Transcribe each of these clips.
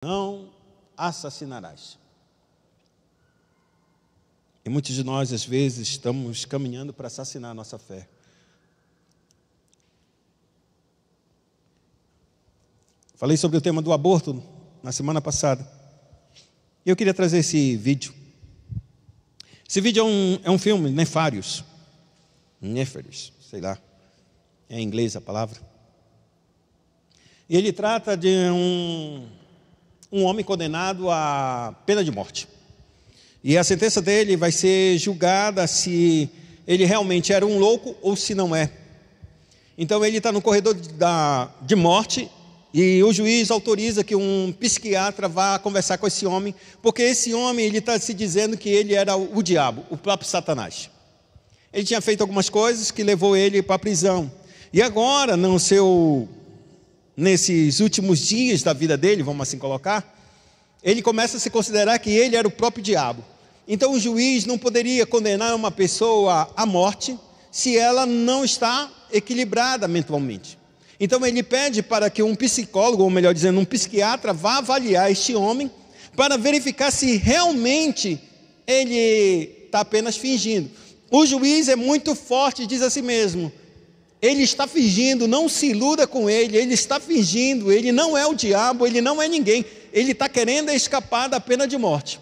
não assassinarás. E muitos de nós, às vezes, estamos caminhando para assassinar a nossa fé. Falei sobre o tema do aborto na semana passada. E eu queria trazer esse vídeo. Esse vídeo é um filme, Nefários, sei lá, é em inglês a palavra. E ele trata de um homem condenado à pena de morte. E a sentença dele vai ser julgada se ele realmente era um louco ou se não é. Então ele está no corredor de morte e o juiz autoriza que um psiquiatra vá conversar com esse homem, porque esse homem ele está se dizendo que ele era o diabo, o próprio Satanás. Ele tinha feito algumas coisas que levou ele para a prisão. E agora, nesses últimos dias da vida dele, vamos assim colocar, ele começa a se considerar que ele era o próprio diabo. Então o juiz não poderia condenar uma pessoa à morte se ela não está equilibrada mentalmente. Então ele pede para que um psicólogo, ou melhor dizendo, um psiquiatra, vá avaliar este homem para verificar se realmente ele está apenas fingindo. O juiz é muito forte e diz a si mesmo: ele está fingindo, não se iluda com ele está fingindo, ele não é o diabo, ele não é ninguém, ele está querendo escapar da pena de morte.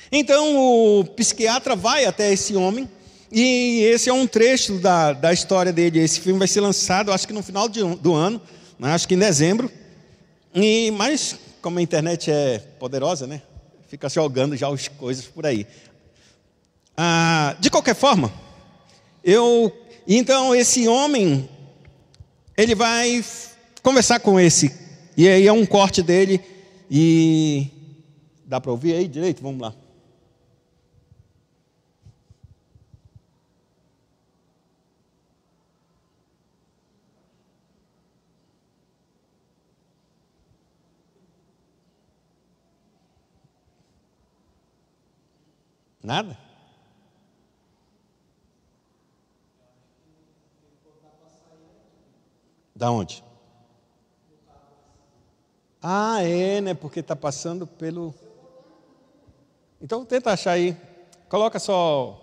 Então o psiquiatra vai até esse homem, e esse é um trecho da história dele. Esse filme vai ser lançado, acho que no final do ano, acho que em dezembro, mas como a internet é poderosa, né? Fica jogando já as coisas por aí. De qualquer forma, então esse homem, ele vai conversar com esse, e aí é um corte dele, e dá para ouvir aí direito? Vamos lá. Nada? Da onde? Né? Porque está passando pelo... Então tenta achar aí. Coloca só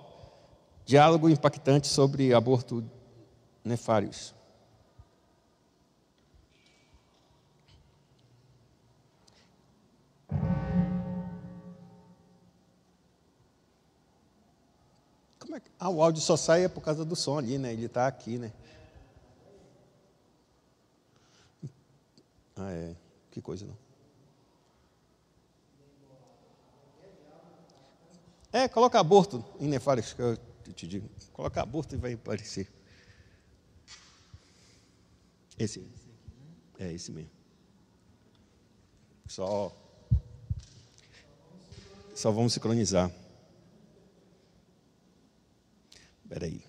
diálogo impactante sobre aborto Nefários. Como é que... o áudio só sai por causa do som ali, né? Ele está aqui, né? Que coisa, não. Coloca aborto em Nefários, que eu te digo. Coloca aborto e vai aparecer. Esse mesmo. Só vamos sincronizar. Espera aí.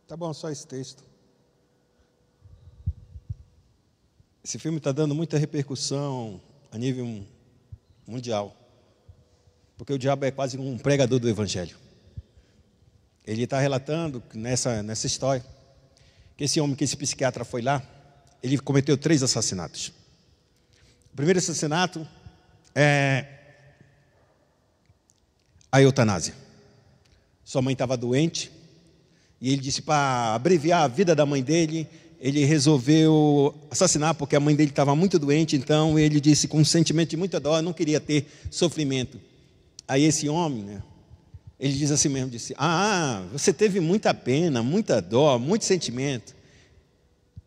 Tá bom, só esse texto. Esse filme está dando muita repercussão a nível mundial, porque o diabo é quase um pregador do evangelho. Ele está relatando nessa história que esse homem, que esse psiquiatra foi lá, ele cometeu 3 assassinatos. O primeiro assassinato é a eutanásia. Sua mãe estava doente e ele disse, para abreviar a vida da mãe dele, ele resolveu assassinar porque a mãe dele estava muito doente. Então ele disse, com um sentimento de muita dó, não queria ter sofrimento. Aí esse homem, né, ele diz assim mesmo, disse, você teve muita pena, muita dó, muito sentimento.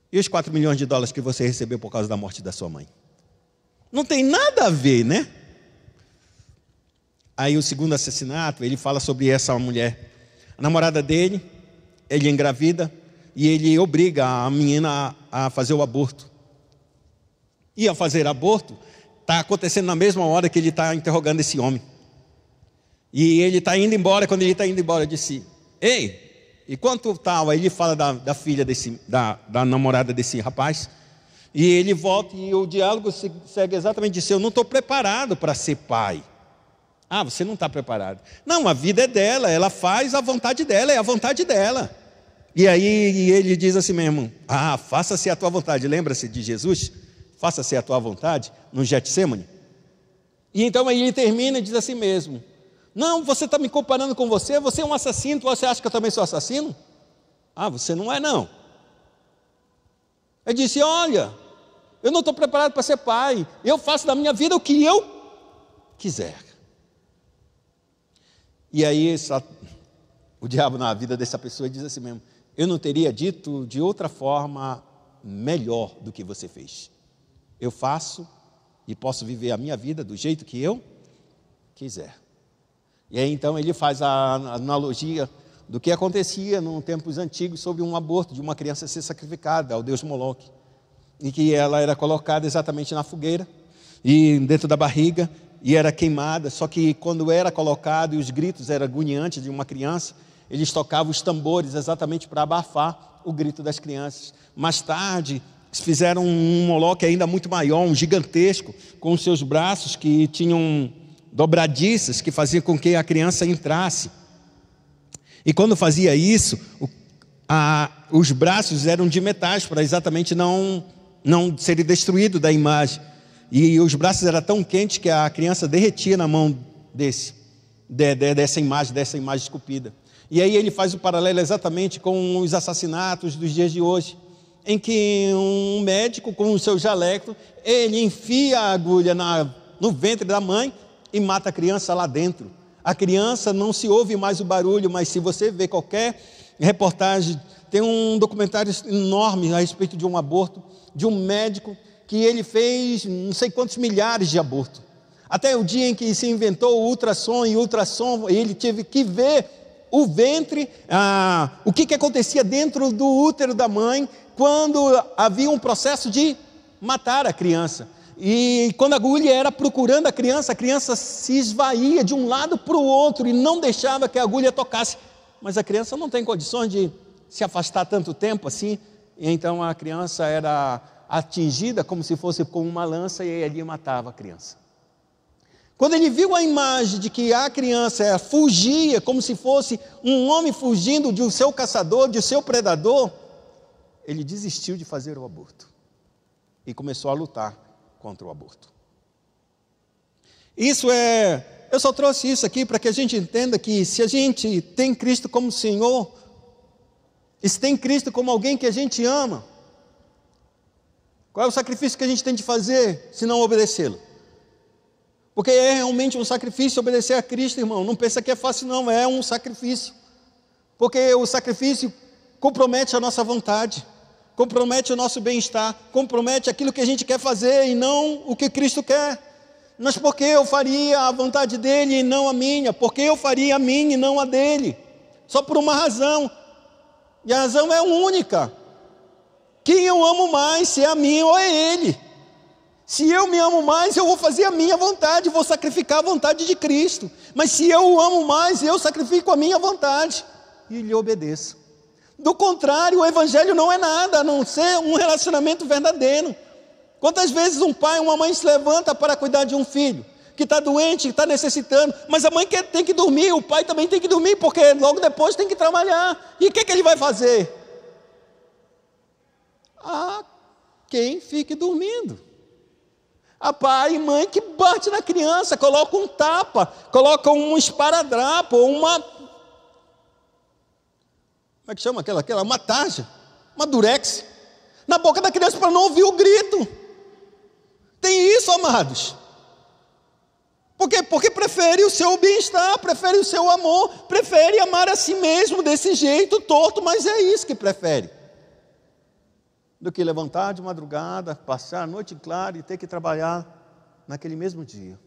E os 4 milhões de dólares que você recebeu por causa da morte da sua mãe? Não tem nada a ver, né? Aí o segundo assassinato, ele fala sobre essa mulher. A namorada dele, ele engravida e ele obriga a menina a fazer o aborto. E ao fazer aborto, está acontecendo na mesma hora que ele está interrogando esse homem. E ele está indo embora. Quando ele está indo embora, disse, ei, e quanto tal? Aí ele fala da filha da namorada desse rapaz. E ele volta e o diálogo segue exatamente isso. Eu não estou preparado para ser pai. Você não está preparado. Não, a vida é dela, ela faz a vontade dela, é a vontade dela. E aí ele diz assim mesmo, faça-se a tua vontade. Lembra-se de Jesus? Faça-se a tua vontade, no Getsemane. E então aí ele termina e diz assim mesmo, não, você está me comparando com você é um assassino, você acha que eu também sou assassino? Você não é não. Ele disse, olha, eu não estou preparado para ser pai, eu faço da minha vida o que eu quiser. E aí o diabo na vida dessa pessoa diz assim mesmo, eu não teria dito de outra forma melhor do que você fez. Eu faço e posso viver a minha vida do jeito que eu quiser. E aí então ele faz a analogia do que acontecia nos tempos antigos sobre um aborto de uma criança ser sacrificada ao deus Moloque. E que ela era colocada exatamente na fogueira e dentro da barriga e era queimada. Só que quando era colocado e os gritos eram agoniantes de uma criança, eles tocavam os tambores exatamente para abafar o grito das crianças. Mais tarde fizeram um Moloque ainda muito maior, um gigantesco, com os seus braços que tinham dobradiças que faziam com que a criança entrasse. E quando fazia isso, os braços eram de metais para exatamente não serem destruídos da imagem. E os braços eram tão quentes que a criança derretia na mão dessa imagem esculpida. E aí ele faz o paralelo exatamente com os assassinatos dos dias de hoje, em que um médico com o seu jaleco, ele enfia a agulha no ventre da mãe e mata a criança lá dentro. A criança não se ouve mais o barulho, mas se você vê qualquer reportagem, tem um documentário enorme a respeito de um aborto, de um médico que ele fez não sei quantos milhares de abortos. Até o dia em que se inventou o ultrassom, ele teve que ver o ventre, o que acontecia dentro do útero da mãe, quando havia um processo de matar a criança. E quando a agulha era procurando a criança se esvaía de um lado para o outro e não deixava que a agulha tocasse. Mas a criança não tem condições de se afastar tanto tempo assim, e então a criança era atingida como se fosse com uma lança e ali matava a criança. Quando ele viu a imagem de que a criança fugia como se fosse um homem fugindo de seu caçador, de seu predador, ele desistiu de fazer o aborto e começou a lutar contra o aborto. Eu só trouxe isso aqui para que a gente entenda que se a gente tem Cristo como Senhor, e se tem Cristo como alguém que a gente ama, qual é o sacrifício que a gente tem de fazer se não obedecê-lo? Porque é realmente um sacrifício obedecer a Cristo, irmão. Não pensa que é fácil não, é um sacrifício. Porque o sacrifício compromete a nossa vontade, compromete o nosso bem-estar, compromete aquilo que a gente quer fazer e não o que Cristo quer. Mas por que eu faria a vontade dele e não a minha? Por que eu faria a minha e não a dele? Só por uma razão, e a razão é única. Quem eu amo mais, se é a mim ou é ele? Se eu me amo mais, eu vou fazer a minha vontade, vou sacrificar a vontade de Cristo. Mas se eu o amo mais, eu sacrifico a minha vontade e lhe obedeço. Do contrário, o evangelho não é nada a não ser um relacionamento verdadeiro. Quantas vezes um pai ou uma mãe se levanta para cuidar de um filho que está doente, que está necessitando, mas a mãe tem que dormir, o pai também tem que dormir, porque logo depois tem que trabalhar. E o que ele vai fazer? Quem fique dormindo. A pai e mãe que bate na criança, coloca um tapa, coloca um esparadrapo, ou uma... Como é que chama aquela? Uma tarja, uma durex, na boca da criança para não ouvir o grito. Tem isso, amados. Por quê? Porque prefere o seu bem-estar, prefere o seu amor, prefere amar a si mesmo desse jeito torto, mas é isso que prefere. Do que levantar de madrugada, passar a noite clara e ter que trabalhar naquele mesmo dia,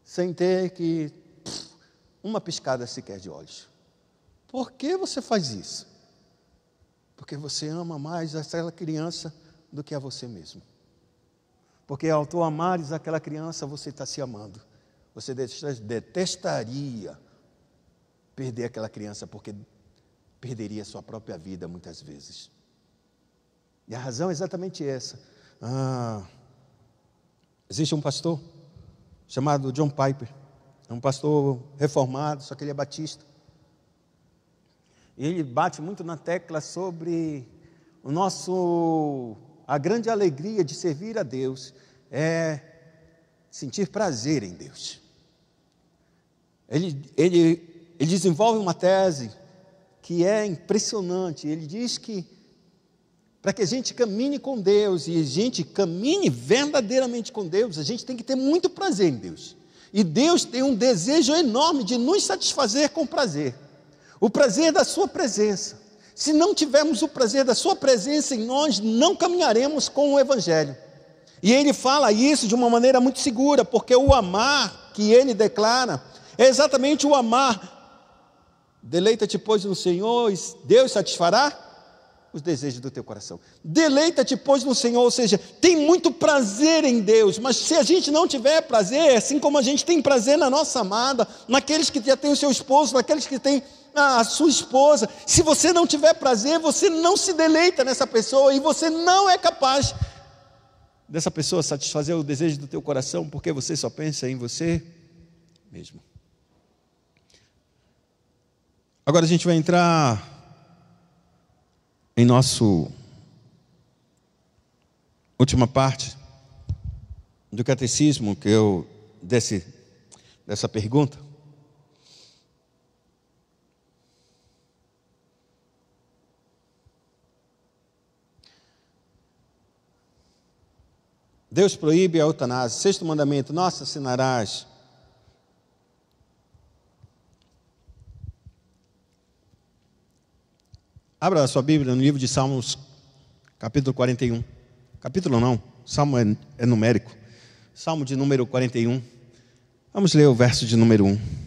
sem ter que uma piscada sequer de olhos. Por que você faz isso? Porque você ama mais aquela criança do que a você mesmo. Porque ao tu amares aquela criança, você está se amando. Você detestaria perder aquela criança, porque perderia a sua própria vida muitas vezes. E a razão é exatamente essa. Existe um pastor chamado John Piper. É um pastor reformado, só que ele é batista. E ele bate muito na tecla sobre a grande alegria de servir a Deus é sentir prazer em Deus. Ele desenvolve uma tese que é impressionante. Ele diz que para que a gente caminhe com Deus e a gente caminhe verdadeiramente com Deus, a gente tem que ter muito prazer em Deus. E Deus tem um desejo enorme de nos satisfazer com prazer. O prazer da sua presença. Se não tivermos o prazer da sua presença em nós, não caminharemos com o evangelho. E ele fala isso de uma maneira muito segura, porque o amar que ele declara é exatamente o amar. Deleita-te, pois, no Senhor, e Deus satisfará os desejos do teu coração. Deleita-te, pois, no Senhor, ou seja, tem muito prazer em Deus, mas se a gente não tiver prazer, assim como a gente tem prazer na nossa amada, naqueles que já têm o seu esposo, naqueles que têm a sua esposa, se você não tiver prazer, você não se deleita nessa pessoa, e você não é capaz dessa pessoa satisfazer o desejo do teu coração, porque você só pensa em você mesmo. Agora a gente vai entrar em nosso última parte do catecismo que eu dessa pergunta. Deus proíbe a eutanásia. Sexto mandamento: não assassinarás. Abra a sua Bíblia no livro de Salmos, capítulo 41. Capítulo não, Salmo é numérico. Salmo de número 41. Vamos ler o verso de número 1.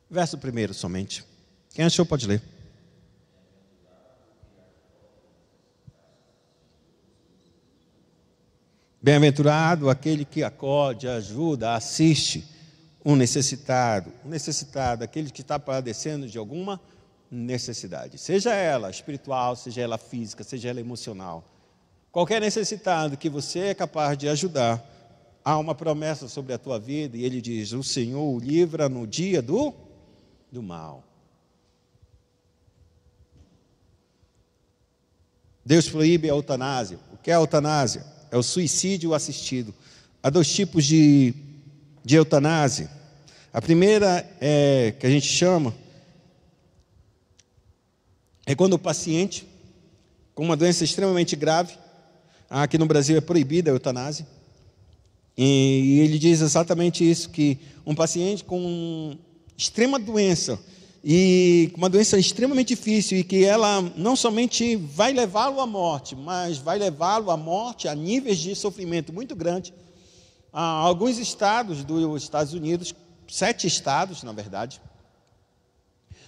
Verso 1 somente. Quem achou pode ler. Bem-aventurado aquele que acode, ajuda, assiste um necessitado, aquele que está padecendo de alguma necessidade, seja ela espiritual, seja ela física, seja ela emocional. Qualquer necessitado que você é capaz de ajudar, há uma promessa sobre a tua vida, e ele diz: o Senhor o livra no dia do mal. Deus proíbe a eutanásia. O que é a eutanásia? É o suicídio assistido. Há dois tipos de eutanásia. A primeira que a gente chama é quando o paciente com uma doença extremamente grave, aqui no Brasil é proibida a eutanásia, e ele diz exatamente isso, que um paciente com extrema doença, e uma doença extremamente difícil, e que ela não somente vai levá-lo à morte, mas vai levá-lo à morte a níveis de sofrimento muito grande. Alguns estados dos Estados Unidos 7 estados, na verdade.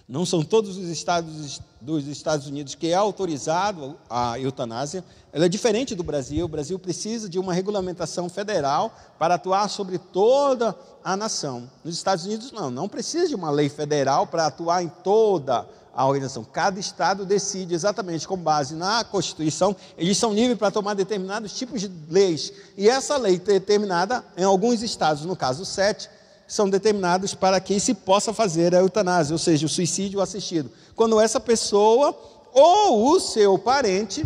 Não são todos os estados dos Estados Unidos que é autorizado a eutanásia. Ela é diferente do Brasil. O Brasil precisa de uma regulamentação federal para atuar sobre toda a nação. Nos Estados Unidos, não precisa de uma lei federal para atuar em toda a organização. Cada estado decide exatamente com base na Constituição. Eles são livres para tomar determinados tipos de leis. E essa lei determinada em alguns estados, no caso 7, são determinados para que se possa fazer a eutanásia, ou seja, o suicídio assistido. Quando essa pessoa ou o seu parente,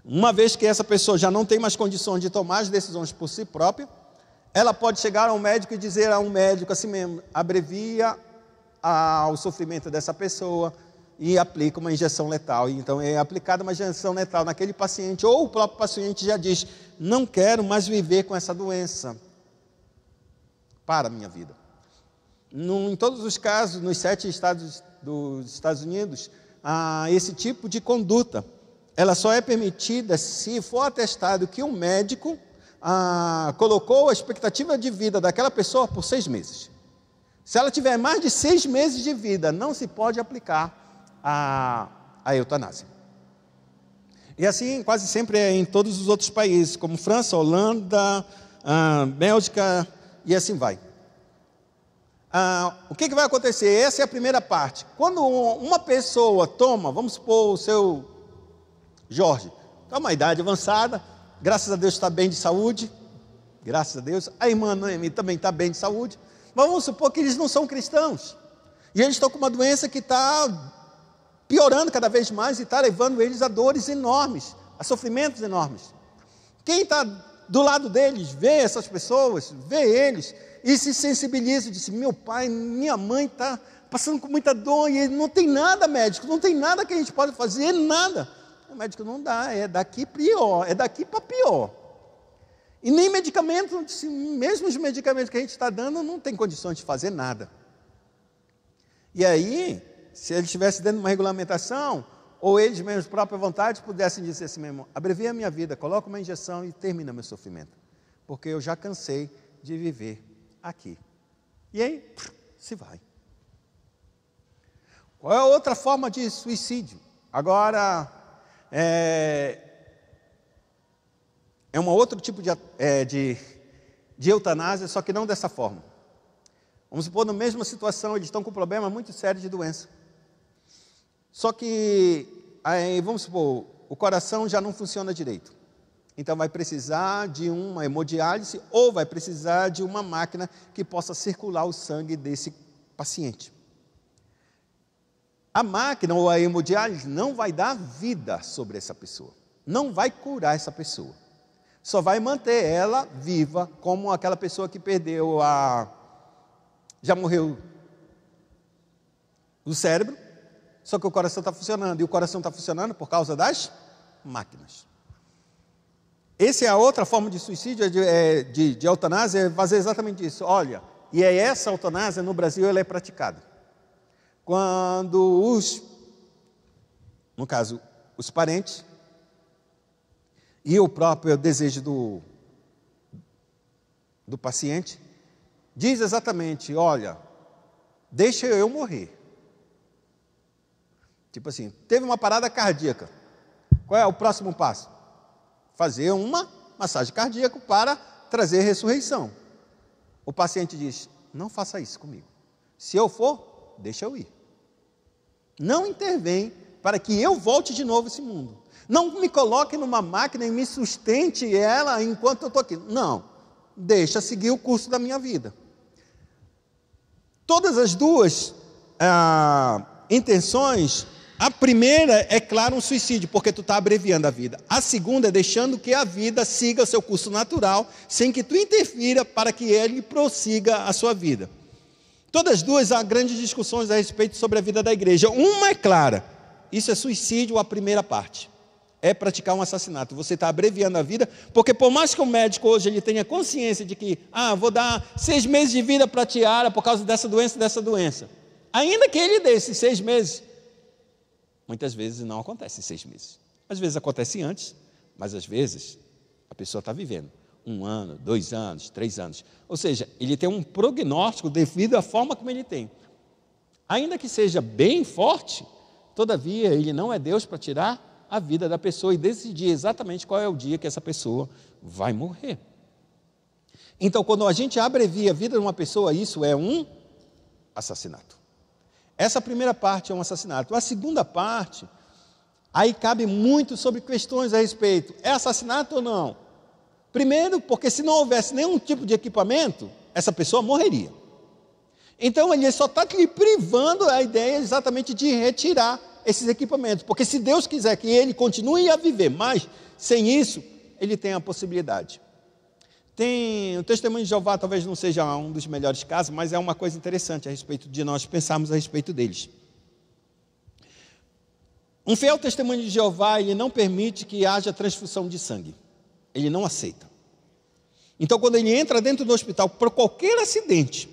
uma vez que essa pessoa já não tem mais condições de tomar as decisões por si própria, ela pode chegar ao médico e dizer a um médico assim mesmo, abrevia o sofrimento dessa pessoa e aplica uma injeção letal. Então é aplicada uma injeção letal naquele paciente, ou o próprio paciente já diz, não quero mais viver com essa doença. Para a minha vida. Em todos os casos, nos 7 estados dos Estados Unidos, esse tipo de conduta, ela só é permitida se for atestado que um médico colocou a expectativa de vida daquela pessoa por 6 meses. Se ela tiver mais de 6 meses de vida, não se pode aplicar a eutanásia. E assim, quase sempre é em todos os outros países, como França, Holanda, Bélgica, e assim vai. O que vai acontecer? Essa é a primeira parte. Quando uma pessoa toma, vamos supor o seu Jorge, está uma idade avançada, graças a Deus está bem de saúde, graças a Deus, a irmã Noemi também está bem de saúde, mas vamos supor que eles não são cristãos, e eles estão com uma doença que está piorando cada vez mais, e está levando eles a dores enormes, a sofrimentos enormes. Quem está do lado deles, vê essas pessoas, vê eles, e se sensibiliza, e diz, meu pai, minha mãe está passando com muita dor, e não tem nada, médico, não tem nada que a gente pode fazer, nada. O médico não dá, é daqui pior, é daqui para pior. E nem medicamento, mesmo os medicamentos que a gente está dando, não tem condições de fazer nada. E aí, se ele estivesse dentro de uma regulamentação, ou eles mesmos, própria vontade, pudessem dizer assim mesmo, abrevia a minha vida, coloca uma injeção e termina meu sofrimento, porque eu já cansei de viver aqui. E aí, se vai. Qual é a outra forma de suicídio? Agora, é um outro tipo de eutanásia, só que não dessa forma. Vamos supor, na mesma situação, eles estão com um problema muito sério de doença. Só que, aí, vamos supor, o coração já não funciona direito. Então vai precisar de uma hemodiálise ou vai precisar de uma máquina que possa circular o sangue desse paciente. A máquina ou a hemodiálise não vai dar vida sobre essa pessoa. Não vai curar essa pessoa. Só vai manter ela viva, como aquela pessoa que perdeu já morreu o cérebro, só que o coração está funcionando. E o coração está funcionando por causa das máquinas. Essa é a outra forma de suicídio, de eutanásia, é fazer exatamente isso. Olha, e essa eutanásia no Brasil ela é praticada. Quando no caso, os parentes e o próprio desejo do paciente, diz exatamente, olha, deixa eu morrer. Tipo assim, teve uma parada cardíaca. Qual é o próximo passo? Fazer uma massagem cardíaca para trazer ressurreição. O paciente diz, não faça isso comigo. Se eu for, deixa eu ir. Não intervém para que eu volte de novo a esse mundo. Não me coloque numa máquina e me sustente ela enquanto eu estou aqui. Não, deixa seguir o curso da minha vida. Todas as duas intenções, a primeira é, claro, um suicídio, porque tu está abreviando a vida. A segunda é deixando que a vida siga o seu curso natural, sem que tu interfira para que ele prossiga a sua vida. Todas as duas há grandes discussões a respeito sobre a vida da igreja. Uma é clara, isso é suicídio, a primeira parte. É praticar um assassinato. Você está abreviando a vida, porque por mais que o médico hoje ele tenha consciência de que, vou dar 6 meses de vida para a Tiara por causa dessa doença. Ainda que ele dê esses 6 meses, muitas vezes não acontece em 6 meses. Às vezes acontece antes, mas às vezes a pessoa está vivendo. 1 ano, 2 anos, 3 anos. Ou seja, ele tem um prognóstico devido à forma como ele tem. Ainda que seja bem forte, todavia, ele não é Deus para tirar a vida da pessoa e decidir exatamente qual é o dia que essa pessoa vai morrer. Então, quando a gente abrevia a vida de uma pessoa, isso é um assassinato. Essa primeira parte é um assassinato. A segunda parte, aí cabe muito sobre questões a respeito. É assassinato ou não? Primeiro, porque se não houvesse nenhum tipo de equipamento, essa pessoa morreria. Então, ele só está lhe privando a ideia exatamente de retirar esses equipamentos. Porque se Deus quiser que ele continue a viver, mas sem isso, ele tem a possibilidade. O testemunho de Jeová talvez não seja um dos melhores casos, mas é uma coisa interessante a respeito de nós pensarmos a respeito deles. Um fiel testemunho de Jeová, ele não permite que haja transfusão de sangue. Ele não aceita. Então, quando ele entra dentro do hospital por qualquer acidente,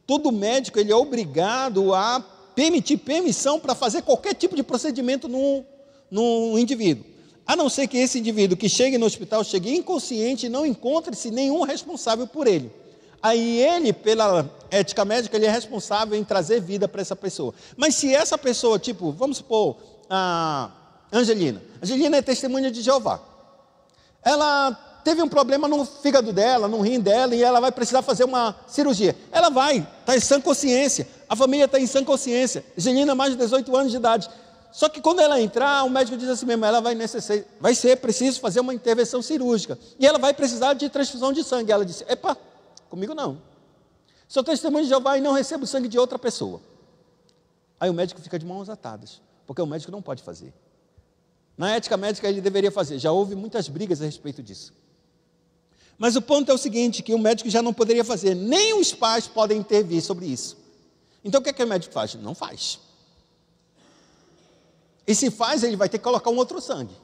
todo médico ele é obrigado a permitir permissão para fazer qualquer tipo de procedimento no indivíduo. A não ser que esse indivíduo que chegue no hospital, chegue inconsciente e não encontre-se nenhum responsável por ele. Aí ele, pela ética médica, ele é responsável em trazer vida para essa pessoa. Mas se essa pessoa, tipo, vamos supor, a Angelina é testemunha de Jeová. Ela teve um problema no fígado dela, no rim dela, e ela vai precisar fazer uma cirurgia. Ela vai, está em sã consciência. A família está em sã consciência. Angelina, mais de 18 anos de idade. Só que quando ela entrar, o médico diz assim mesmo, ela vai ser preciso fazer uma intervenção cirúrgica. E ela vai precisar de transfusão de sangue. Ela disse, epa, comigo não. Sou testemunho de Jeová e não recebo sangue de outra pessoa. Aí o médico fica de mãos atadas, porque o médico não pode fazer. Na ética médica ele deveria fazer. Já houve muitas brigas a respeito disso. Mas o ponto é o seguinte, que o médico já não poderia fazer. Nem os pais podem intervir sobre isso. Então o que é que o médico faz? Não faz. E se faz, ele vai ter que colocar um outro sangue.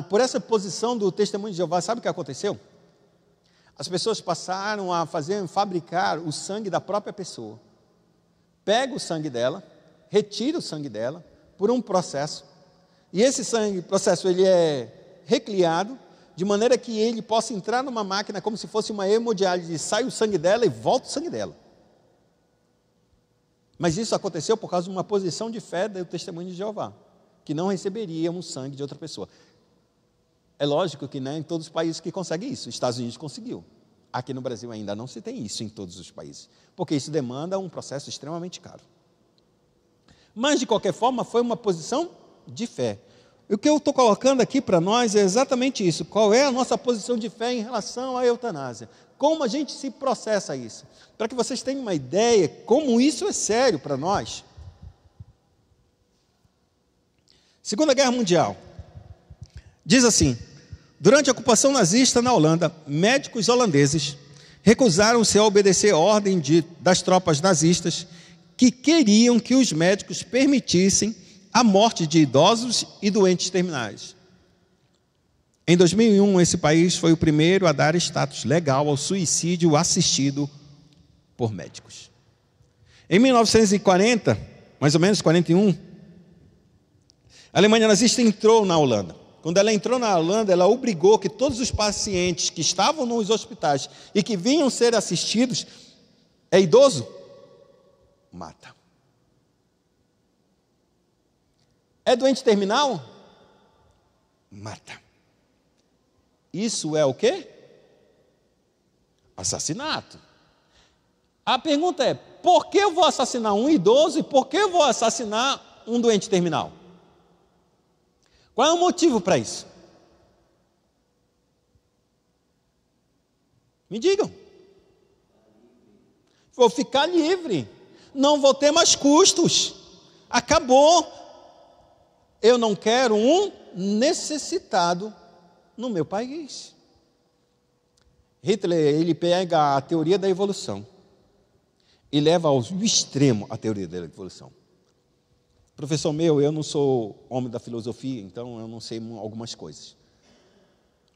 Por essa posição do testemunho de Jeová, sabe o que aconteceu? As pessoas passaram a fabricar o sangue da própria pessoa. Pega o sangue dela, retira o sangue dela, por um processo. E esse processo ele é recriado, de maneira que ele possa entrar numa máquina como se fosse uma hemodiálise, sai o sangue dela e volta o sangue dela. Mas isso aconteceu por causa de uma posição de fé do testemunho de Jeová, que não receberia um sangue de outra pessoa. É lógico que não é em todos os países que consegue isso. Os Estados Unidos conseguiu. Aqui no Brasil ainda não se tem isso em todos os países, porque isso demanda um processo extremamente caro. Mas, de qualquer forma, foi uma posição de fé. E o que eu estou colocando aqui para nós é exatamente isso. Qual é a nossa posição de fé em relação à eutanásia? Como a gente se processa isso? Para que vocês tenham uma ideia como isso é sério para nós. Segunda Guerra Mundial. Diz assim, durante a ocupação nazista na Holanda, médicos holandeses recusaram-se a obedecer a ordem das tropas nazistas que queriam que os médicos permitissem a morte de idosos e doentes terminais. Em 2001, esse país foi o primeiro a dar status legal ao suicídio assistido por médicos. Em 1940, mais ou menos 41, a Alemanha nazista entrou na Holanda. Quando ela entrou na Holanda, ela obrigou que todos os pacientes que estavam nos hospitais e que vinham ser assistidos, é idoso? Mata. É doente terminal? Mata. Isso é o quê? Assassinato. A pergunta é, por que eu vou assassinar um idoso e por que eu vou assassinar um doente terminal? Qual é o motivo para isso? Me digam. Vou ficar livre. Não vou ter mais custos. Acabou. Eu não quero um necessitado no meu país. Hitler, ele pega a teoria da evolução e leva ao extremo a teoria da evolução. Professor meu, eu não sou homem da filosofia, então eu não sei algumas coisas.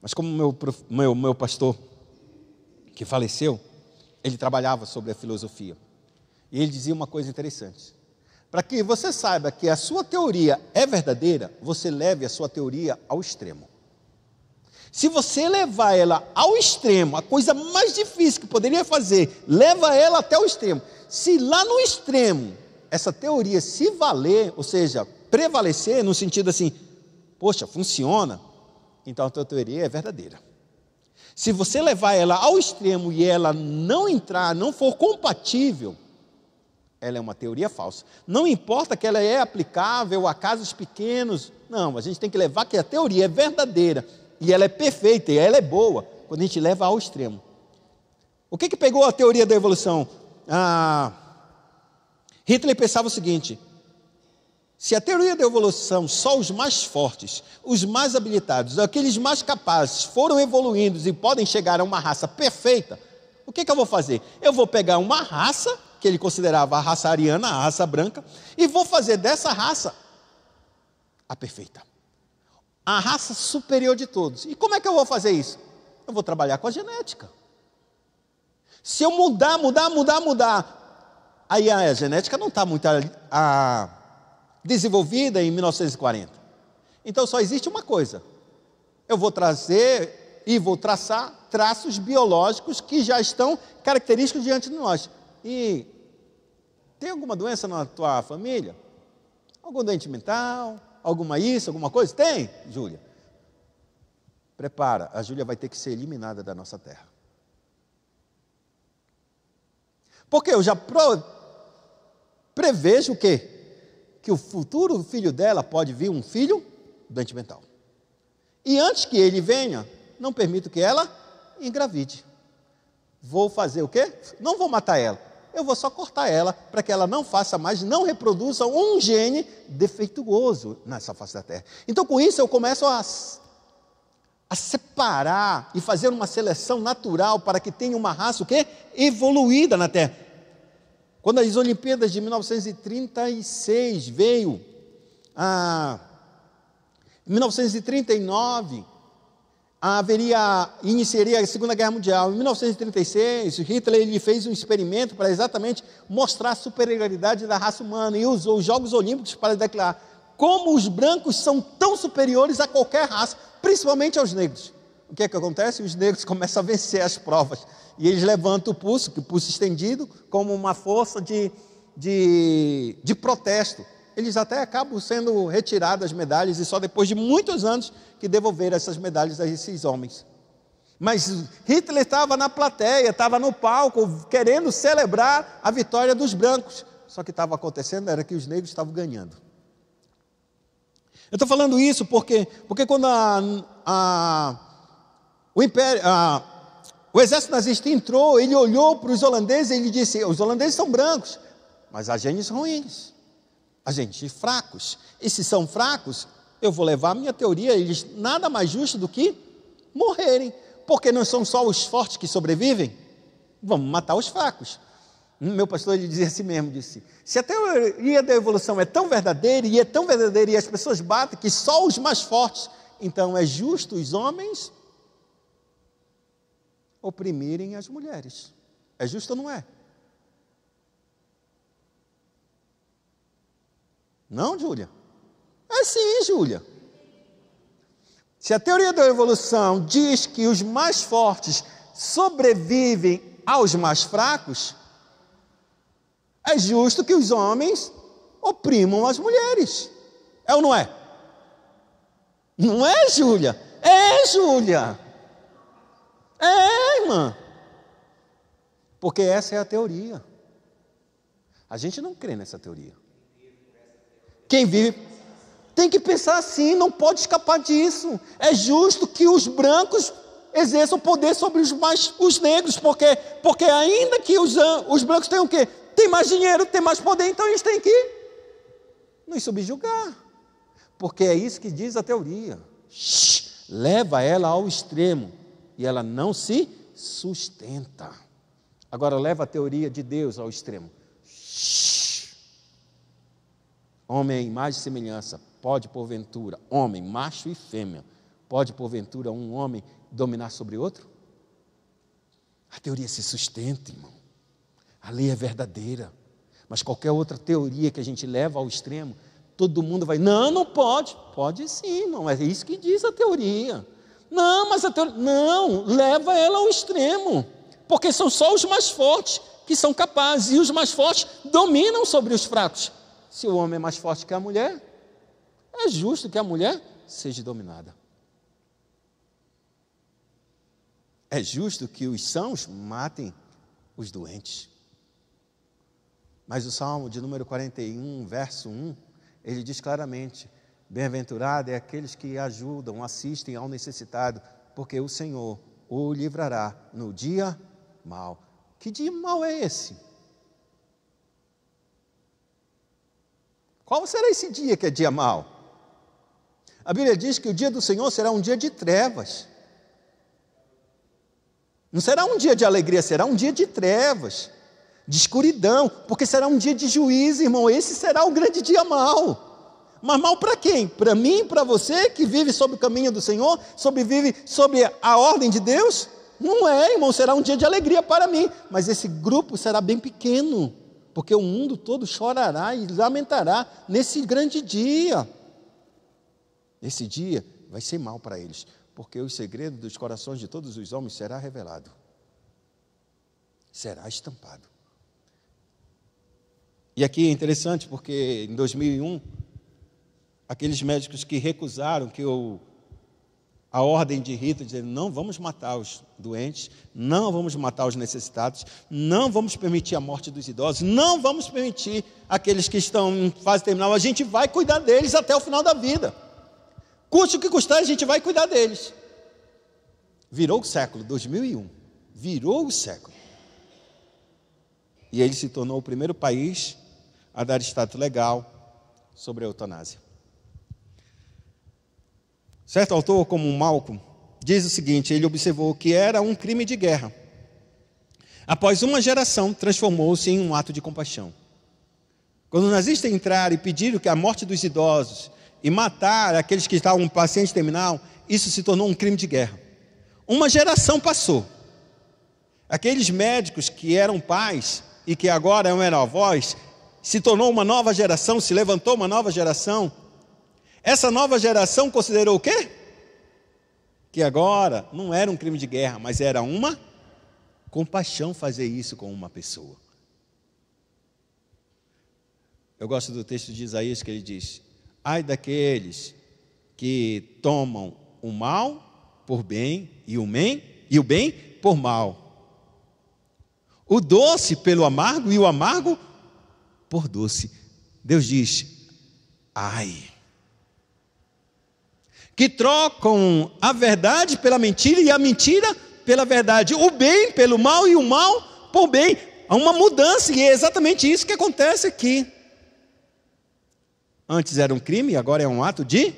Mas como meu pastor, que faleceu, ele trabalhava sobre a filosofia. E ele dizia uma coisa interessante. Para que você saiba que a sua teoria é verdadeira, você leve a sua teoria ao extremo. Se você levar ela ao extremo, a coisa mais difícil que poderia fazer, leva ela até o extremo. Se lá no extremo, essa teoria se valer, ou seja, prevalecer no sentido assim, poxa, funciona, então a tua teoria é verdadeira. Se você levar ela ao extremo e ela não entrar, não for compatível, ela é uma teoria falsa. Não importa que ela é aplicável a casos pequenos, não, a gente tem que levar que a teoria é verdadeira, e ela é perfeita, e ela é boa, quando a gente leva ao extremo. O que pegou a teoria da evolução? Hitler pensava o seguinte: se a teoria da evolução, só os mais fortes, os mais habilitados, aqueles mais capazes, foram evoluindo e podem chegar a uma raça perfeita, o que eu vou fazer? Eu vou pegar uma raça, que ele considerava a raça ariana, a raça branca, e vou fazer dessa raça a perfeita, a raça superior de todos. E como é que eu vou fazer isso? Eu vou trabalhar com a genética. Se eu mudar, aí a genética não está muito desenvolvida em 1940. Então só existe uma coisa: eu vou trazer e vou traçar traços biológicos que já estão característicos diante de nós. E tem alguma doença na tua família? Algum doente mental? Alguma isso, alguma coisa? Tem, Júlia? Prepara, a Júlia vai ter que ser eliminada da nossa terra. Porque eu já prevejo o quê? Que o futuro filho dela pode vir um filho doente mental. E antes que ele venha, não permito que ela engravide. Vou fazer o quê? Não vou matar ela. Eu vou só cortar ela para que ela não faça mais, não reproduza um gene defeituoso nessa face da terra. Então, com isso, eu começo a separar e fazer uma seleção natural para que tenha uma raça o quê? Evoluída na terra. Quando as Olimpíadas de 1936 veio, em 1939, iniciaria a Segunda Guerra Mundial. Em 1936, Hitler ele fez um experimento para exatamente mostrar a superioridade da raça humana e usou os Jogos Olímpicos para declarar como os brancos são tão superiores a qualquer raça, principalmente aos negros. O que acontece? Os negros começam a vencer as provas e eles levantam o pulso estendido, como uma força de protesto. Eles até acabam sendo retirados as medalhas e só depois de muitos anos que devolveram essas medalhas a esses homens. Mas Hitler estava na plateia, estava no palco, querendo celebrar a vitória dos brancos. Só que estava acontecendo era que os negros estavam ganhando. Eu estou falando isso porque quando o exército nazista entrou, ele olhou para os holandeses e ele disse: os holandeses são brancos, mas há genes ruins, há genes fracos. E se são fracos, eu vou levar a minha teoria, eles nada mais justo do que morrerem, porque não são só os fortes que sobrevivem, vamos matar os fracos. Meu pastor ele dizia assim mesmo, disse: se a teoria da evolução é tão verdadeira e as pessoas batem que só os mais fortes, então é justo os homens oprimirem as mulheres. É justo ou não é? Não, Júlia? É sim, Júlia. Se a teoria da evolução diz que os mais fortes sobrevivem aos mais fracos, é justo que os homens oprimam as mulheres. É ou não é? Não é, Júlia? É, Júlia. É, irmã. Porque essa é a teoria. A gente não crê nessa teoria. Quem vive tem que pensar assim, não pode escapar disso. É justo que os brancos exerçam poder sobre os negros, porque ainda que os brancos tenham o quê? Tem mais dinheiro, tem mais poder, então eles têm que nos subjugar. Porque é isso que diz a teoria. Leva ela ao extremo e ela não se sustenta. Agora leva a teoria de Deus ao extremo. Homem é imagem e semelhança. Pode porventura, homem, macho e fêmea, pode porventura um homem dominar sobre outro? A teoria se sustenta, irmão. A lei é verdadeira. Mas qualquer outra teoria que a gente leva ao extremo, todo mundo vai, não pode. Pode sim, não é isso que diz a teoria. Não, mas a teoria... Não, leva ela ao extremo. Porque são só os mais fortes que são capazes. E os mais fortes dominam sobre os fracos. Se o homem é mais forte que a mulher, é justo que a mulher seja dominada. É justo que os sãos matem os doentes. Mas o Salmo de número 41, verso 1, ele diz claramente: bem-aventurado é aqueles que ajudam, assistem ao necessitado, porque o Senhor o livrará no dia mau. Que dia mau é esse? Qual será esse dia que é dia mau? A Bíblia diz que o dia do Senhor será um dia de trevas. Não será um dia de alegria, será um dia de trevas, de escuridão, porque será um dia de juízo, irmão. Esse será o grande dia mau. Mas mau para quem? Para mim, para você que vive sob o caminho do Senhor, vive sob a ordem de Deus? Não é, irmão, será um dia de alegria para mim, mas esse grupo será bem pequeno, porque o mundo todo chorará e lamentará nesse grande dia. Esse dia vai ser mau para eles, porque o segredo dos corações de todos os homens será revelado, será estampado. E aqui é interessante, porque em 2001, aqueles médicos que recusaram que a ordem de Hitler, dizendo: não vamos matar os doentes, não vamos matar os necessitados, não vamos permitir a morte dos idosos, não vamos permitir aqueles que estão em fase terminal, a gente vai cuidar deles até o final da vida. Custe o que custar, a gente vai cuidar deles. Virou o século, 2001, virou o século. E ele se tornou o primeiro país a dar status legal sobre a eutanásia. Certo autor, como Malcolm, diz o seguinte: ele observou que era um crime de guerra. Após uma geração, transformou-se em um ato de compaixão. Quando os nazistas entraram e pediram que a morte dos idosos e matar aqueles que estavam em paciente terminal, isso se tornou um crime de guerra. Uma geração passou. Aqueles médicos que eram pais e que agora eram avós, se tornou uma nova geração, se levantou uma nova geração. Essa nova geração considerou o quê? Que agora não era um crime de guerra, mas era uma compaixão fazer isso com uma pessoa. Eu gosto do texto de Isaías que ele diz: ai daqueles que tomam o mal por bem e o bem por mal. O doce pelo amargo e o amargo por doce. Deus diz: ai. Que trocam a verdade pela mentira e a mentira pela verdade, o bem pelo mal e o mal por bem. Há uma mudança e é exatamente isso que acontece aqui. Antes era um crime e agora é um ato de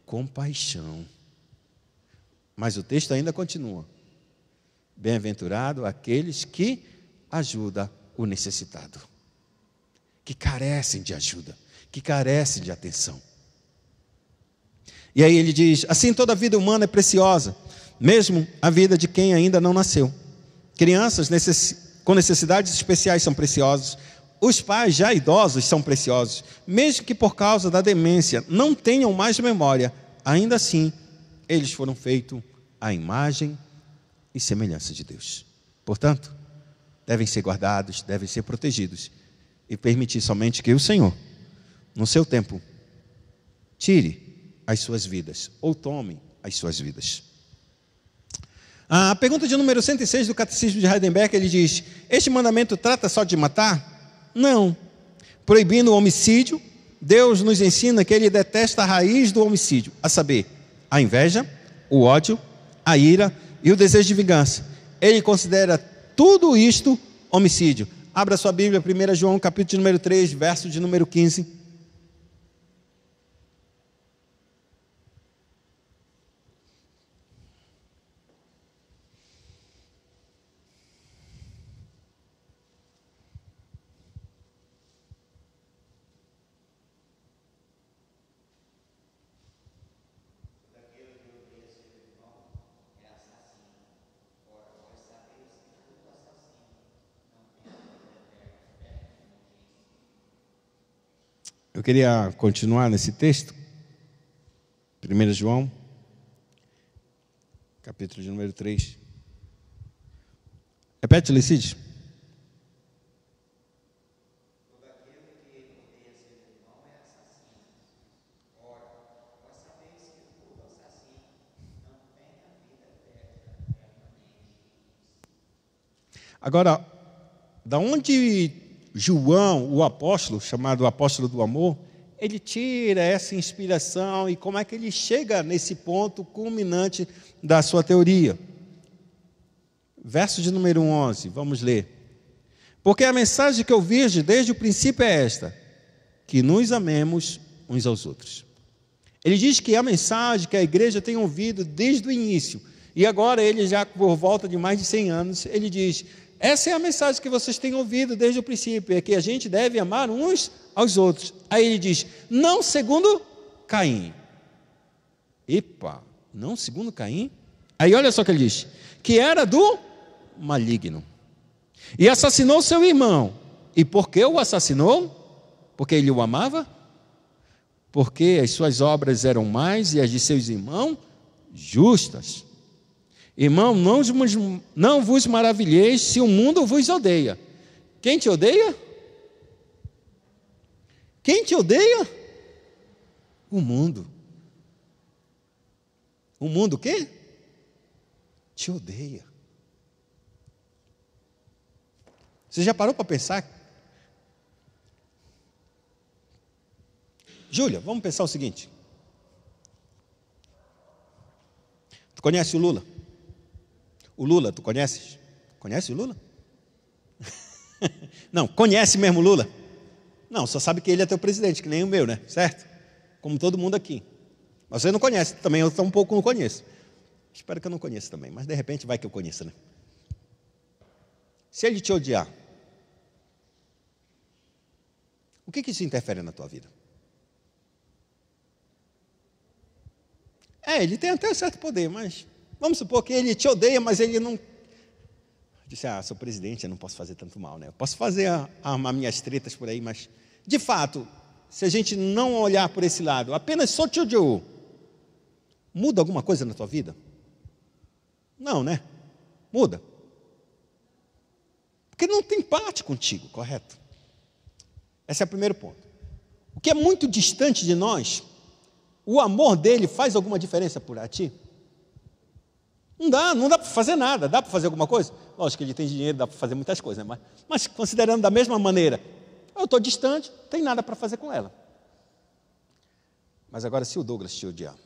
compaixão. Mas o texto ainda continua: bem-aventurado aqueles que ajudam o necessitado, que carecem de ajuda, que carecem de atenção. E aí ele diz: assim toda a vida humana é preciosa, mesmo a vida de quem ainda não nasceu. Crianças com necessidades especiais são preciosas. Os pais já idosos são preciosos, mesmo que por causa da demência não tenham mais memória. Ainda assim, eles foram feitos à imagem e semelhança de Deus. Portanto, devem ser guardados, devem ser protegidos e permitir somente que o Senhor, no seu tempo, tire as suas vidas, ou tome as suas vidas. A pergunta de número 106 do Catecismo de Heidelberg, ele diz: este mandamento trata só de matar? Não. Proibindo o homicídio, Deus nos ensina que Ele detesta a raiz do homicídio, a saber, a inveja, o ódio, a ira e o desejo de vingança. Ele considera tudo isto homicídio. Abra sua Bíblia, 1 João, capítulo de número 3, verso de número 15. Eu queria continuar nesse texto, 1 João, capítulo de número 3. Repete, Licídio. Agora, da onde João, o apóstolo, chamado apóstolo do amor, ele tira essa inspiração e como é que ele chega nesse ponto culminante da sua teoria? Verso de número 11, vamos ler. Porque a mensagem que eu vejo desde o princípio é esta, que nos amemos uns aos outros. Ele diz que a mensagem que a igreja tem ouvido desde o início, e agora ele já por volta de mais de 100 anos, ele diz, essa é a mensagem que vocês têm ouvido desde o princípio, é que a gente deve amar uns aos outros. Aí ele diz, não segundo Caim. Epa, não segundo Caim? Aí olha só o que ele diz, que era do maligno, e assassinou seu irmão. E por que o assassinou? Porque ele o amava? Porque as suas obras eram mais e as de seus irmãos justas. Irmão, não vos maravilheis se o mundo vos odeia. Quem te odeia? Quem te odeia? O mundo. O mundo o quê? Te odeia. Você já parou para pensar? Júlia, vamos pensar o seguinte. Tu conhece o Lula? O Lula, tu conheces? Conhece o Lula? Não, conhece mesmo o Lula? Não, só sabe que ele é teu presidente, que nem o meu, né? Certo? Como todo mundo aqui. Mas você não conhece, também eu um pouco não conheço. Espero que eu não conheça também, mas de repente vai que eu conheça, né? Se ele te odiar, o que isso interfere na tua vida? Ele tem até um certo poder, mas vamos supor que ele te odeia, mas ele não... Disse, sou presidente, eu não posso fazer tanto mal, né? Eu posso fazer armar minhas tretas por aí, mas, de fato, se a gente não olhar por esse lado, apenas só te odiou, muda alguma coisa na tua vida? Não, né? Muda. Porque não tem parte contigo, correto? Esse é o primeiro ponto. O que é muito distante de nós, o amor dele faz alguma diferença por ti? Não dá para fazer nada. Dá para fazer alguma coisa? Lógico que ele tem dinheiro, dá para fazer muitas coisas, né? Mas considerando da mesma maneira, eu estou distante, não tem nada para fazer com ela. Mas agora, se o Douglas te odiar,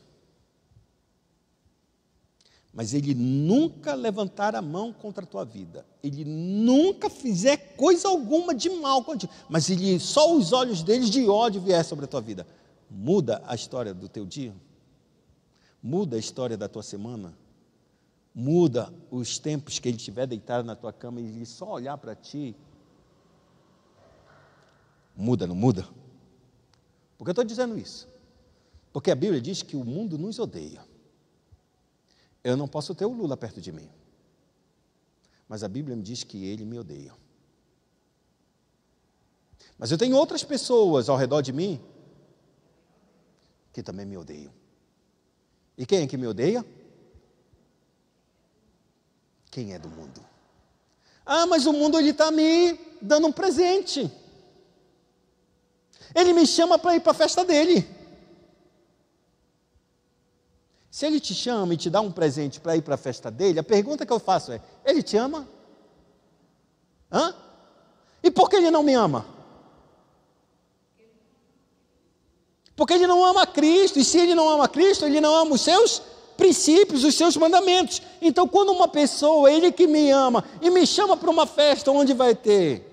mas ele nunca levantar a mão contra a tua vida, ele nunca fizer coisa alguma de mal contigo, mas ele, só os olhos deles de ódio vier sobre a tua vida, muda a história do teu dia? Muda a história da tua semana? Muda os tempos que ele estiver deitado na tua cama e ele só olhar para ti? Muda, não muda? Por que eu estou dizendo isso? Porque a Bíblia diz que o mundo nos odeia. Eu não posso ter o Lula perto de mim, mas a Bíblia me diz que ele me odeia. Mas eu tenho outras pessoas ao redor de mim que também me odeiam. E quem é que me odeia? Quem é do mundo? Mas o mundo ele está me dando um presente. Ele me chama para ir para a festa dele. Se ele te chama e te dá um presente para ir para a festa dele, a pergunta que eu faço é, ele te ama? E por que ele não me ama? Porque ele não ama Cristo, e se ele não ama Cristo, ele não ama os seus princípios, os seus mandamentos. Então, quando uma pessoa, ele que me ama, e me chama para uma festa onde vai ter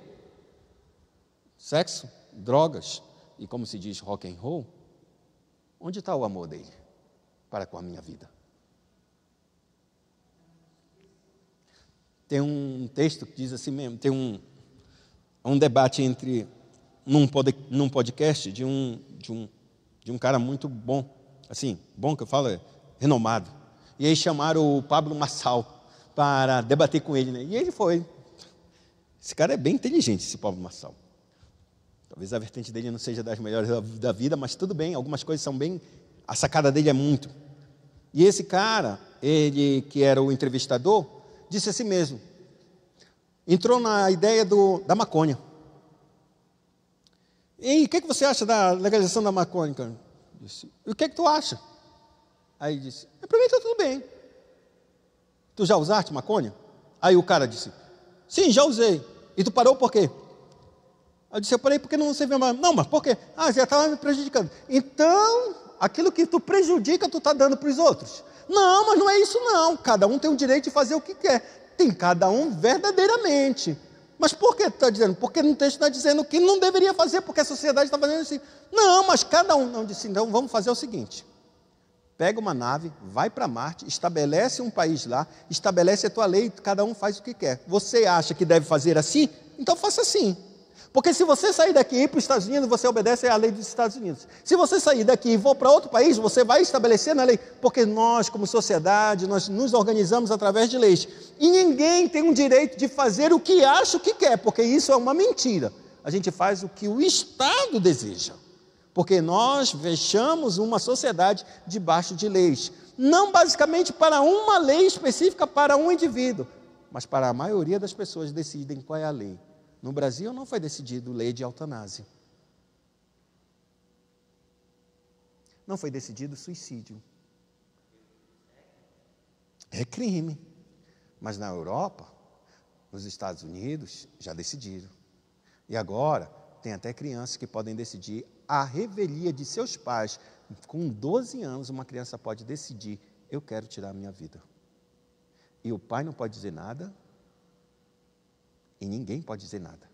sexo, drogas, e como se diz, rock and roll, onde está o amor dele para com a minha vida? Tem um texto que diz assim mesmo, tem um debate entre, num podcast de um cara muito bom, assim, bom que eu falo, renomado, e aí chamaram o Pablo Marçal para debater com ele, né? E ele foi. Esse cara é bem inteligente, esse Pablo Marçal. Talvez a vertente dele não seja das melhores da vida, mas tudo bem, algumas coisas são bem... A sacada dele é muito. E esse cara, ele que era o entrevistador, disse assim mesmo, entrou na ideia da maconha. E o que você acha da legalização da maconha, cara? Disse, e o que tu acha? Aí disse, para mim está tudo bem. Tu já usaste maconha? Aí o cara disse, sim, já usei. E tu parou por quê? Eu disse, eu parei porque não servia mais. Não, mas por quê? Já estava me prejudicando. Então, aquilo que tu prejudica, tu está dando para os outros. Não, mas não é isso não. Cada um tem o direito de fazer o que quer. Tem cada um verdadeiramente. Mas por que tu está dizendo? Porque no texto está dizendo que não deveria fazer, porque a sociedade está fazendo assim. Não, mas cada um. Não, disse, então vamos fazer o seguinte. Pega uma nave, vai para Marte, estabelece um país lá, estabelece a tua lei, cada um faz o que quer. Você acha que deve fazer assim? Então faça assim. Porque se você sair daqui e ir para os Estados Unidos, você obedece à lei dos Estados Unidos. Se você sair daqui e for para outro país, você vai estabelecer na lei. Porque nós, como sociedade, nós nos organizamos através de leis. E ninguém tem o direito de fazer o que acha o que quer, porque isso é uma mentira. A gente faz o que o Estado deseja. Porque nós fechamos uma sociedade debaixo de leis. Não basicamente para uma lei específica para um indivíduo, mas para a maioria das pessoas decidem qual é a lei. No Brasil não foi decidido lei de eutanásia. Não foi decidido suicídio. É crime. Mas na Europa, nos Estados Unidos, já decidiram. E agora, tem até crianças que podem decidir a revelia de seus pais. Com 12 anos, uma criança pode decidir, eu quero tirar a minha vida. E o pai não pode dizer nada, e ninguém pode dizer nada.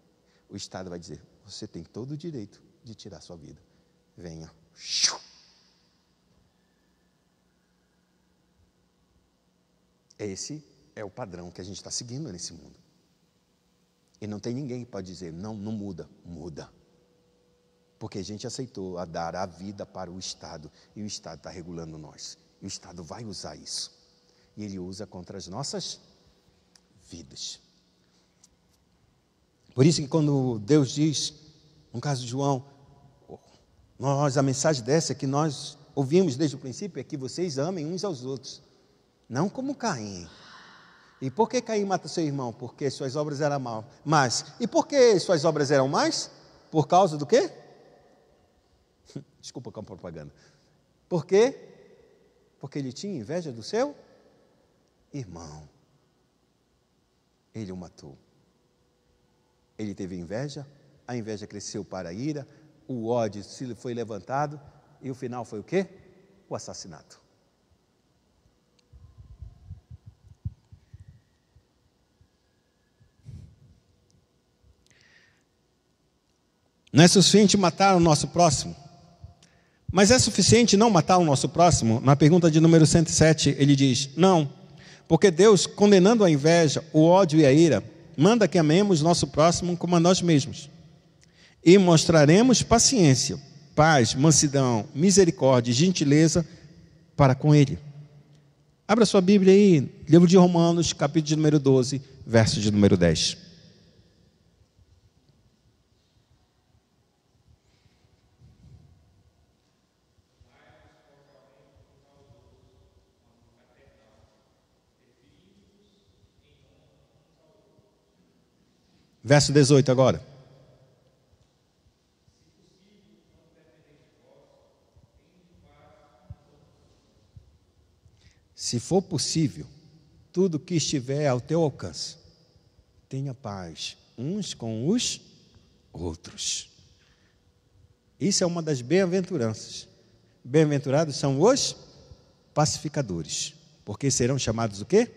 O Estado vai dizer, você tem todo o direito de tirar a sua vida. Venha. Esse é o padrão que a gente está seguindo nesse mundo. E não tem ninguém que pode dizer, não muda. Muda. Porque a gente aceitou a dar a vida para o Estado. E o Estado está regulando nós. E o Estado vai usar isso. E ele usa contra as nossas vidas. Por isso que quando Deus diz, no caso de João, a mensagem dessa que nós ouvimos desde o princípio é que vocês amem uns aos outros. Não como Caim. E por que Caim mata seu irmão? Porque suas obras eram más. E por que suas obras eram más? Por causa do quê? Desculpa com a propaganda. Por quê? Porque ele tinha inveja do seu irmão. Ele o matou. Ele teve inveja, a inveja cresceu para a ira, o ódio foi levantado, e o final foi o quê? O assassinato. Não é suficiente matar o nosso próximo, mas é suficiente não matar o nosso próximo? Na pergunta de número 107, ele diz, não, porque Deus, condenando a inveja, o ódio e a ira, manda que amemos nosso próximo como a nós mesmos. E mostraremos paciência, paz, mansidão, misericórdia e gentileza para com ele. Abra sua Bíblia aí, livro de Romanos, capítulo de número 12, verso de número 10. Verso 18 agora. Se for possível, tudo que estiver ao teu alcance, tenha paz uns com os outros. Isso é uma das bem-aventuranças. Bem-aventurados são os pacificadores, porque serão chamados o quê?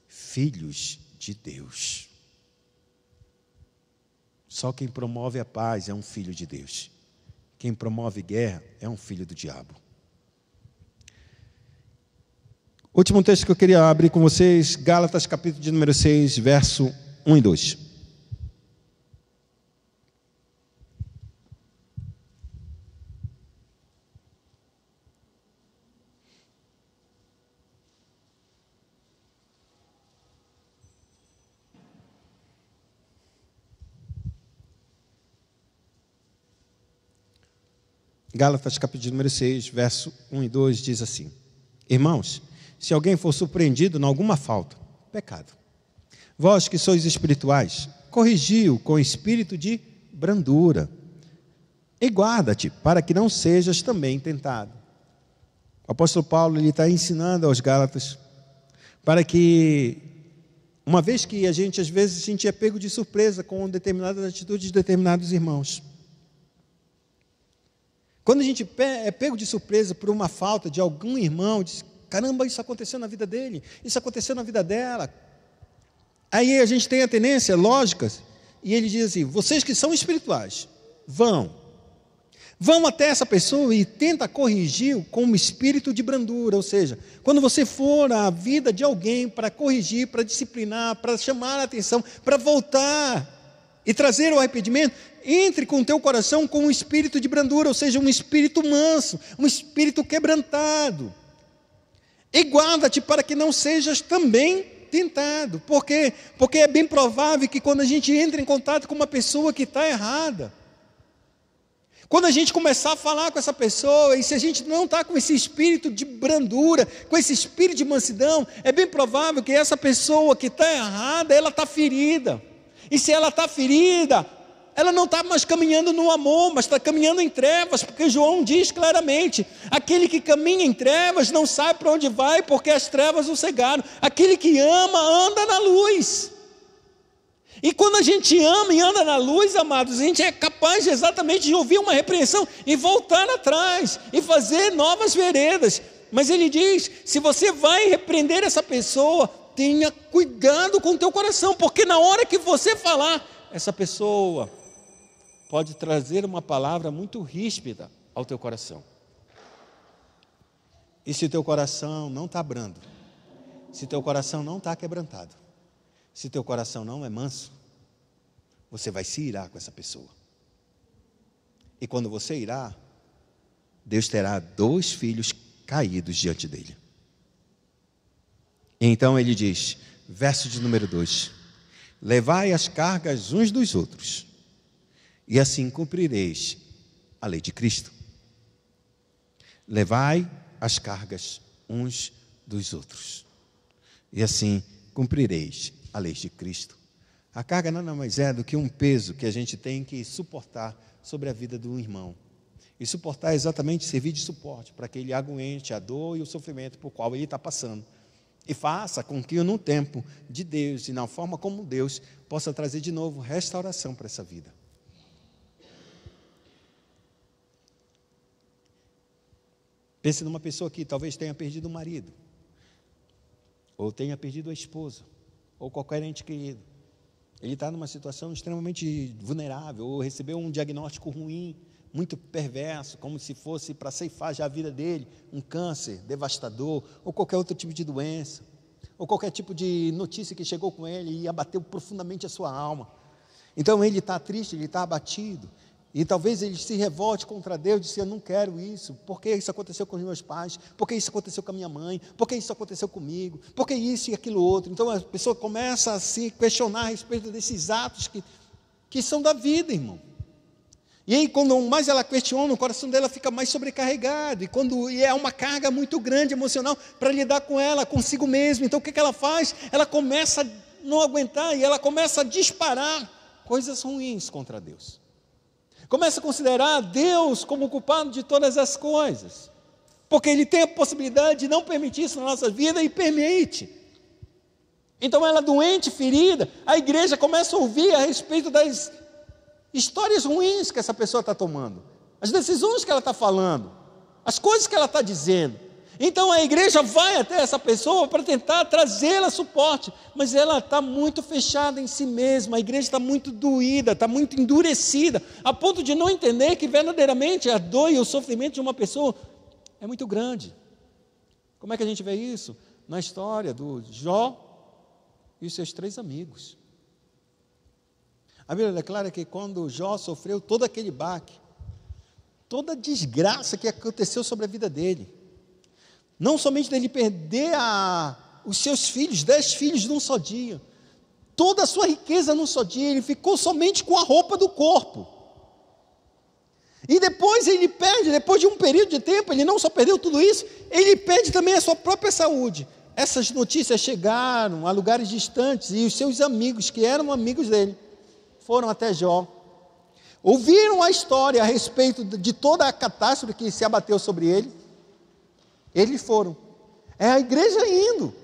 Filhos de Deus. Só quem promove a paz é um filho de Deus. Quem promove guerra é um filho do diabo. Último texto que eu queria abrir com vocês, Gálatas, capítulo de número 6, verso 1 e 2. Gálatas, capítulo número 6, verso 1 e 2, diz assim: Irmãos, se alguém for surpreendido em alguma falta, pecado. Vós que sois espirituais, corrigi-o com espírito de brandura. E guarda-te, para que não sejas também tentado. O apóstolo Paulo está ensinando aos Gálatas, para que, uma vez que às vezes, a gente é pego de surpresa com determinadas atitudes de determinados irmãos. Quando a gente é pego de surpresa por uma falta de algum irmão, diz, caramba, isso aconteceu na vida dele, isso aconteceu na vida dela. Aí a gente tem a tendência lógica, e ele diz assim, vocês que são espirituais, vão até essa pessoa e tenta corrigir com um espírito de brandura, ou seja, quando você for à vida de alguém para corrigir, para disciplinar, para chamar a atenção, para voltar e trazer o arrependimento, entre com o teu coração com um espírito de brandura, ou seja, um espírito manso, um espírito quebrantado. E guarda-te para que não sejas também tentado. Por quê? Porque é bem provável que quando a gente entra em contato com uma pessoa que está errada, quando a gente começar a falar com essa pessoa, e se a gente não está com esse espírito de brandura, com esse espírito de mansidão, é bem provável que essa pessoa que está errada, ela está ferida. E se ela está ferida, ela não está mais caminhando no amor, mas está caminhando em trevas, porque João diz claramente, aquele que caminha em trevas não sabe para onde vai, porque as trevas o cegaram. Aquele que ama, anda na luz. E quando a gente ama e anda na luz, amados, a gente é capaz exatamente de ouvir uma repreensão e voltar atrás, e fazer novas veredas. Mas ele diz, se você vai repreender essa pessoa, tenha cuidado com o teu coração, porque na hora que você falar, essa pessoa pode trazer uma palavra muito ríspida ao teu coração. E se o teu coração não está brando, se teu coração não está quebrantado, se teu coração não é manso, você vai se irar com essa pessoa. E quando você irá, Deus terá 2 filhos caídos diante dele. Então ele diz, verso de número 2, levai as cargas uns dos outros, e assim cumprireis a lei de Cristo. Levai as cargas uns dos outros, e assim cumprireis a lei de Cristo. A carga nada mais é do que um peso que a gente tem que suportar sobre a vida do irmão. E suportar é exatamente servir de suporte para que ele aguente a dor e o sofrimento por qual ele está passando. E faça com que no tempo de Deus e na forma como Deus possa trazer de novo restauração para essa vida. Pense numa pessoa que talvez tenha perdido o marido, ou tenha perdido a esposa, ou qualquer ente querido. Ele está numa situação extremamente vulnerável, ou recebeu um diagnóstico ruim, muito perverso, como se fosse para ceifar já a vida dele, um câncer devastador, ou qualquer outro tipo de doença, ou qualquer tipo de notícia que chegou com ele e abateu profundamente a sua alma. Então ele está triste, ele está abatido, e talvez ele se revolte contra Deus, disse, eu não quero isso, porque isso aconteceu com os meus pais, porque isso aconteceu com a minha mãe, porque isso aconteceu comigo, porque isso e aquilo outro. Então a pessoa começa a se questionar a respeito desses atos que são da vida, irmão. E aí quando mais ela questiona, o coração dela fica mais sobrecarregado, e é uma carga muito grande emocional para lidar com ela, consigo mesma. Então o que ela faz? Ela começa a não aguentar, e ela começa a disparar coisas ruins contra Deus. Começa a considerar Deus como culpado de todas as coisas, porque Ele tem a possibilidade de não permitir isso na nossa vida, e permite. Então ela doente, ferida, a igreja começa a ouvir a respeito das histórias ruins que essa pessoa está tomando, as decisões que ela está falando, as coisas que ela está dizendo. Então a igreja vai até essa pessoa para tentar trazê-la suporte, mas ela está muito fechada em si mesma, a igreja está muito doída, está muito endurecida, a ponto de não entender que verdadeiramente a dor e o sofrimento de uma pessoa é muito grande. Como é que a gente vê isso? Na história do Jó e os seus 3 amigos. A Bíblia declara que quando Jó sofreu todo aquele baque, toda a desgraça que aconteceu sobre a vida dele, não somente dele perder os seus filhos, 10 filhos num só dia, toda a sua riqueza num só dia, ele ficou somente com a roupa do corpo. E depois ele perde, depois de um período de tempo, ele não só perdeu tudo isso, ele perde também a sua própria saúde. Essas notícias chegaram a lugares distantes, e os seus amigos, que eram amigos dele, foram até Jó. Ouviram a história a respeito de toda a catástrofe que se abateu sobre ele. Eles foram. É a igreja indo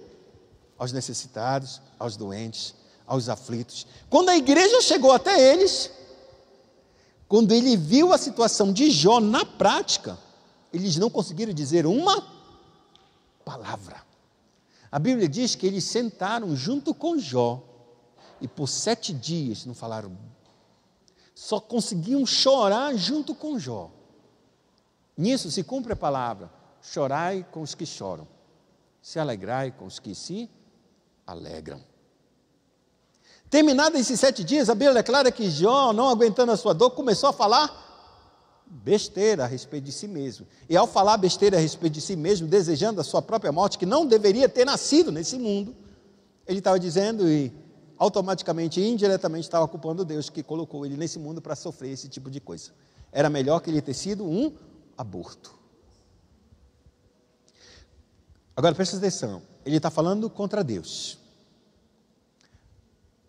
aos necessitados, aos doentes, aos aflitos. Quando a igreja chegou até eles, quando ele viu a situação de Jó na prática, eles não conseguiram dizer uma palavra. A Bíblia diz que eles sentaram junto com Jó e por 7 dias não falaram. Só conseguiam chorar junto com Jó. Nisso se cumpre a palavra: chorai com os que choram, se alegrai com os que se alegram. Terminados esses 7 dias, a Bíblia declara que Jó, não aguentando a sua dor, começou a falar besteira a respeito de si mesmo. E ao falar besteira a respeito de si mesmo, desejando a sua própria morte, que não deveria ter nascido nesse mundo, ele estava dizendo e automaticamente e indiretamente estava culpando Deus que colocou ele nesse mundo para sofrer esse tipo de coisa. Era melhor que ele ter sido um aborto. Agora presta atenção, ele está falando contra Deus.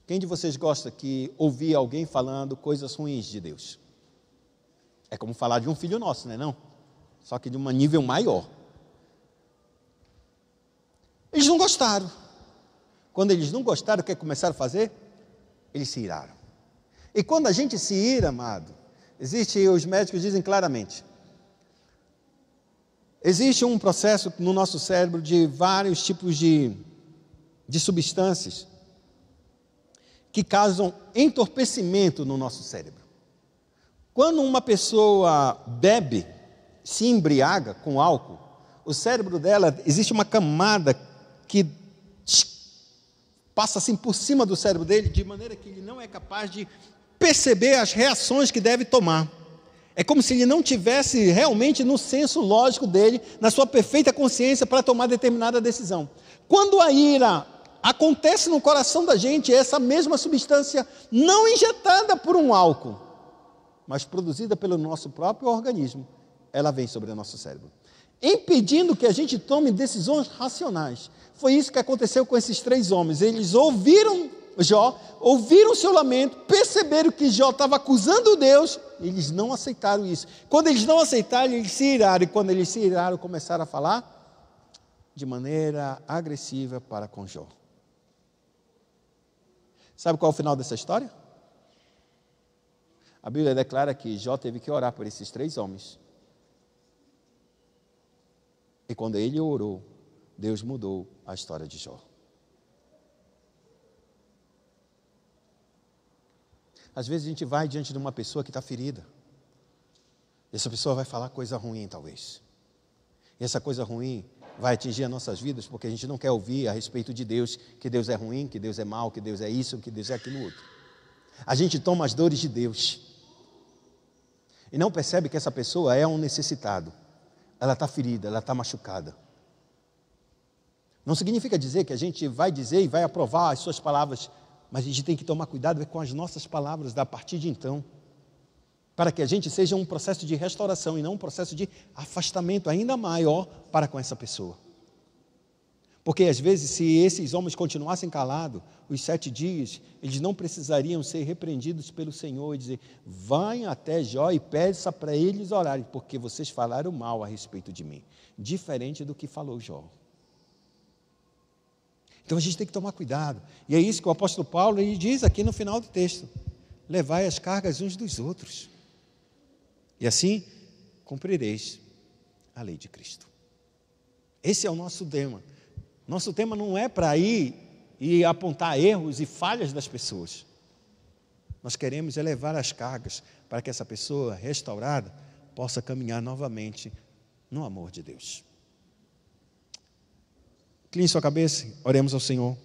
Quem de vocês gosta que ouvir alguém falando coisas ruins de Deus? É como falar de um filho nosso, não é não? Só que de um nível maior. Eles não gostaram. Quando eles não gostaram, o que começaram a fazer? Eles se iraram. E quando a gente se ira, amado, os médicos dizem claramente, existe um processo no nosso cérebro de vários tipos de substâncias que causam entorpecimento no nosso cérebro. Quando uma pessoa bebe, se embriaga com álcool, o cérebro dela, existe uma camada que passa assim por cima do cérebro dele, de maneira que ele não é capaz de perceber as reações que deve tomar. É como se ele não tivesse realmente no senso lógico dele, na sua perfeita consciência para tomar determinada decisão. Quando a ira acontece no coração da gente, essa mesma substância não injetada por um álcool, mas produzida pelo nosso próprio organismo, ela vem sobre o nosso cérebro, impedindo que a gente tome decisões racionais. Foi isso que aconteceu com esses 3 homens. Eles ouviram Jó, ouviram seu lamento, perceberam que Jó estava acusando Deus, eles não aceitaram isso. Quando eles não aceitaram, eles se iraram, e quando eles se iraram, começaram a falar de maneira agressiva para com Jó. Sabe qual é o final dessa história? A Bíblia declara que Jó teve que orar por esses 3 homens. E quando ele orou, Deus mudou a história de Jó. Às vezes a gente vai diante de uma pessoa que está ferida. Essa pessoa vai falar coisa ruim, talvez. E essa coisa ruim vai atingir as nossas vidas, porque a gente não quer ouvir a respeito de Deus, que Deus é ruim, que Deus é mau, que Deus é isso, que Deus é aquilo outro. A gente toma as dores de Deus e não percebe que essa pessoa é um necessitado. Ela está ferida, ela está machucada. Não significa dizer que a gente vai dizer e vai aprovar as suas palavras, mas a gente tem que tomar cuidado com as nossas palavras a partir de então, para que a gente seja um processo de restauração e não um processo de afastamento ainda maior para com essa pessoa. Porque às vezes, se esses homens continuassem calados, os 7 dias, eles não precisariam ser repreendidos pelo Senhor e dizer, vai até Jó e peça para eles orarem, porque vocês falaram mal a respeito de mim, diferente do que falou Jó. Então a gente tem que tomar cuidado, e é isso que o apóstolo Paulo ele diz aqui no final do texto, levai as cargas uns dos outros, e assim cumprireis a lei de Cristo. Esse é o nosso tema. Nosso tema não é para ir e apontar erros e falhas das pessoas. Nós queremos elevar as cargas para que essa pessoa restaurada possa caminhar novamente no amor de Deus. Incline sua cabeça, oremos ao Senhor.